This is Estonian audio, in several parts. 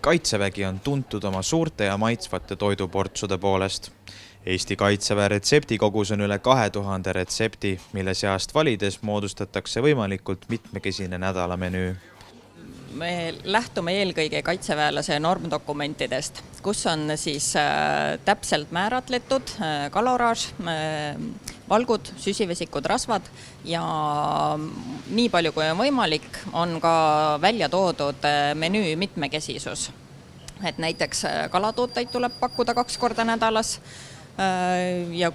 Kaitsevägi on tuntud oma suurte ja maitsvate toiduportsude poolest. Eesti Kaitseväe retseptikogus on üle 2000 retsepti, mille seast valides moodustatakse võimalikult mitmekesine nädalamenüü. Me lähtume eelkõige kaitseväelase normdokumentidest, kus on siis täpselt määratletud kaloraaž, valgud, süsivesikud, rasvad ja nii palju kui on võimalik, on ka välja toodud menüü mitmekesisus. Et näiteks kalatooteid tuleb pakkuda 2 korda nädalas ja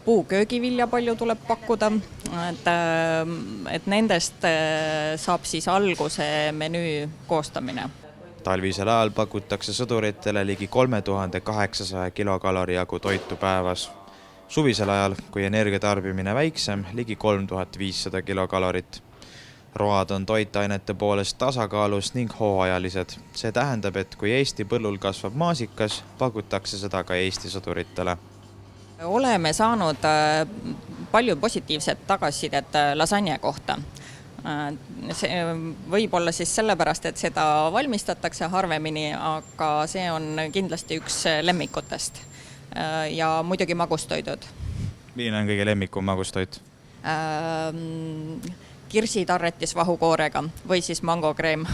puuköögivilja palju tuleb pakkuda, et nendest saab siis alguse menüü koostamine. Talvisel ajal pakutakse sõduritele ligi 3800 kilokalori jagu toitu päevas. Suvisel ajal, kui energiatarbimine väiksem, ligi 3500 kilokalorit. Road on toitainete poolest tasakaalus ning hooajalised. See tähendab, et kui Eesti põllul kasvab maasikas, pakutakse seda ka Eesti sõduritele. Oleme saanud palju positiivset tagasisidet lasagne kohta. See võib olla siis sellepärast, et seda valmistatakse harvemini, aga see on kindlasti üks lemmikutest. Ja muidugi magustoidud. Milline on kõige lemmikum magustoit? Kirsitarretis vahukoorega või siis mangokreem.